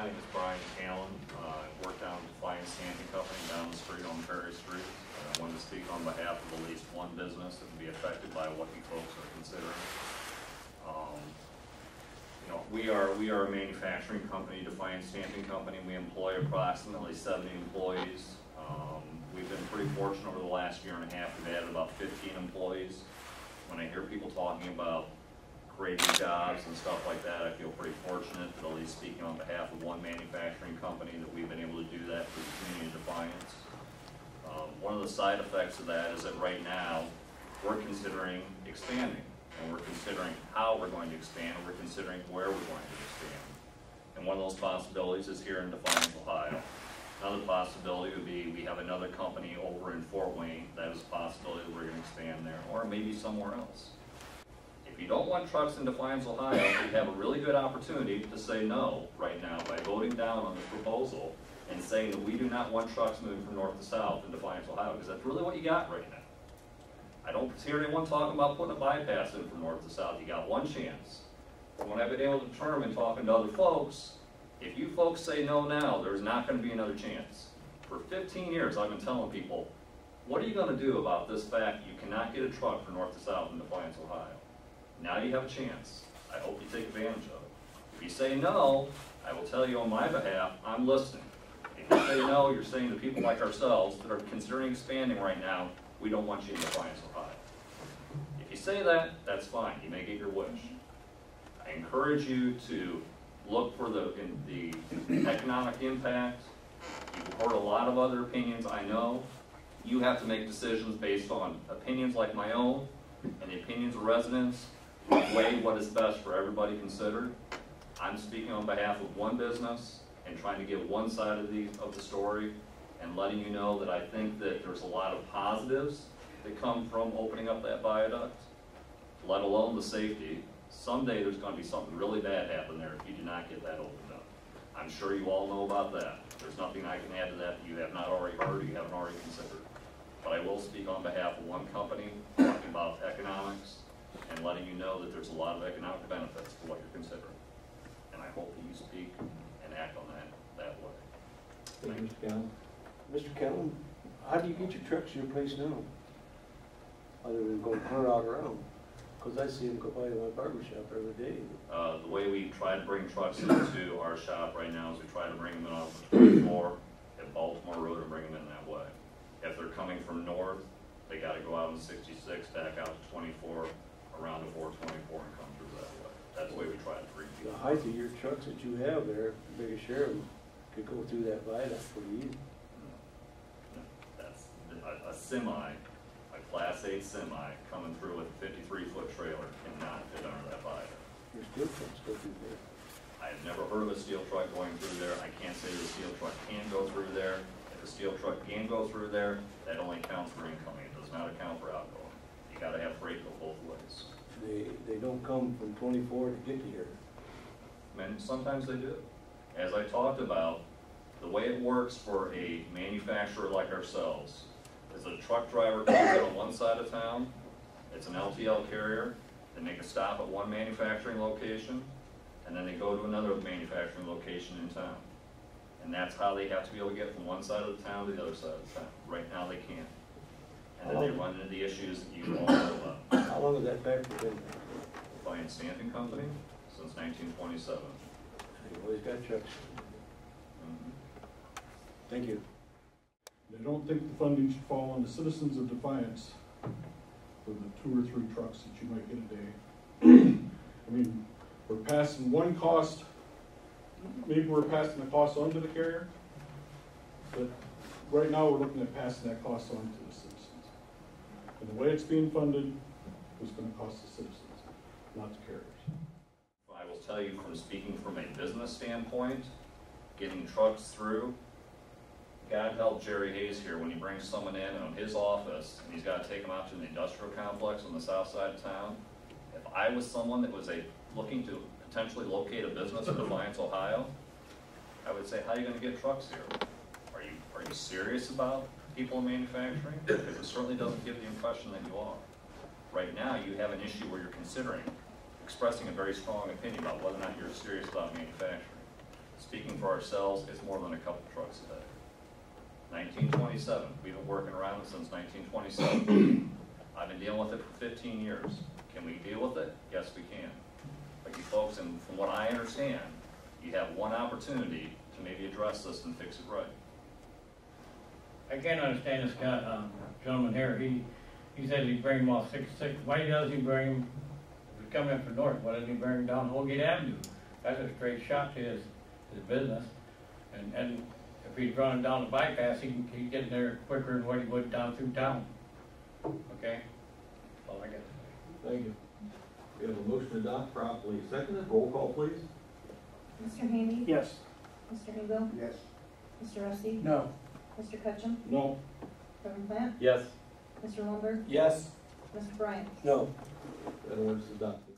My name is Callan. I work down at Defiance City Council down the street on Perry Street. I wanted to speak on behalf of at least one business that would be affected by what you folks are considering. We are a manufacturing company, Defiance Stamping Company. We employ approximately 70 employees. We've been pretty fortunate over the last year and a half. We've added about 15 employees. When I hear people talking about creating jobs and stuff like that, I feel pretty fortunate that, at least speaking on behalf of one manufacturing company, that we've been able to do that for the community of Defiance. One of the side effects of that is that right now we're considering expanding, and we're considering how we're going to expand, and we're considering where we're going to expand. And one of those possibilities is here in Defiance, Ohio. Another possibility would be we have another company over in Fort Wayne. That is a possibility that we're going to expand there, or maybe somewhere else. If you don't want trucks in Defiance, Ohio, we have a really good opportunity to say no right now by voting down on this proposal and saying that we do not want trucks moving from north to south in Defiance, Ohio, because that's really what you got right now. I don't hear anyone talking about putting a bypass in from north to south. You got one chance. From what I've been able to determine talking to other folks, if you folks say no now, there's not going to be another chance. For 15 years, I've been telling people, what are you going to do about this fact you cannot get a truck from north to south in Defiance, Ohio? Now you have a chance. I hope you take advantage of it. If you say no, I will tell you on my behalf, I'm listening. If you say no, you're saying to people like ourselves that are considering expanding right now, we don't want you in Defiance, Ohio. If you say that, that's fine. You may get your wish. I encourage you to look for the economic impact. You've heard a lot of other opinions, I know. You have to make decisions based on opinions like my own and the opinions of residents. Weigh what is best for everybody considered. I'm speaking on behalf of one business and trying to give one side of the story and letting you know that I think that there's a lot of positives that come from opening up that viaduct, let alone the safety. Someday there's going to be something really bad happen there if you do not get that opened up. I'm sure you all know about that. There's nothing I can add to that you have not already heard or you haven't already considered. But I will speak on behalf of one company, talking about economics, and letting you know that there's a lot of economic benefits to what you're considering. And I hope that you speak and act on that way. Thank you, Mr. Callan. Mr. Callan, how do you get your trucks to your place now? Other than going clear out around? Because I see them go by my barber shop every day. The way we try to bring trucks into our shop right now is we try to bring them in off the 24 at Baltimore Road and bring them in that way. If they're coming from north, they got to go out on 66, back out to 24, around to 424 and come through that way. That's the way we try to bring people. The height of your trucks that you have there, the biggest share of them could go through that viaduct pretty easy. No, that's a semi, a Class 8 semi coming through with a 53-foot trailer cannot fit under that viaduct. Your steel trucks go through there. I've never heard of a steel truck going through there. I can't say the steel truck can go through there. If a steel truck can go through there, that only counts for incoming. It does not account for outgoing. You got to have freight go both ways. They don't come from 24 to get here. And sometimes they do. As I talked about, the way it works for a manufacturer like ourselves is a truck driver comes in on one side of town, it's an LTL carrier, they make a stop at one manufacturing location, and then they go to another manufacturing location in town. And that's how they have to be able to get from one side of the town to the other side of the town. Right now they can't. And then they run into the issues that you all know about. How long has that factory been? Defiance Stamping Company since 1927. They've always got trucks. Thank you. I don't think the funding should fall on the citizens of Defiance for the 2 or 3 trucks that you might get a day. I mean, we're passing one cost, maybe we're passing the cost on to the carrier, but right now we're looking at passing that cost on to the citizens. And the way it's being funded is going to cost the citizens, not the carriers. I will tell you from speaking from a business standpoint, getting trucks through, God help Jerry Hayes here when he brings someone in on his office and he's got to take them out to the industrial complex on the south side of town. If I was someone that was looking to potentially locate a business in Defiance, Ohio, I would say, how are you going to get trucks here? Are you serious about people in manufacturing? Because it certainly doesn't give the impression that you are. Right now you have an issue where you're expressing a very strong opinion about whether or not you're serious about manufacturing. speaking for ourselves, it's more than a couple trucks a day. 1927, we've been working around it since 1927. I've been dealing with it for 15 years. Can we deal with it? Yes, we can. But you folks, and from what I understand, you have one opportunity to maybe address this and fix it right. I can't understand this guy, gentleman here. He said he'd bring him off 66. Why doesn't he bring him, if he's coming up from north, why doesn't he bring him down Holgate Avenue? That's a straight shot to his business. And if he's running down the bypass, he'd get there quicker than what he would down through town. Okay? That's all I got to say. Thank you. We have a motion to adopt properly seconded. Roll call, please. Mr. Haney? Yes. Mr. Hinkle? Yes. Mr. Rusty? No. Mr. Ketchum? No. Reverend Plant? Yes. Mr. Lundberg? Yes. Mr. Bryant? No. That ordinance is adopted.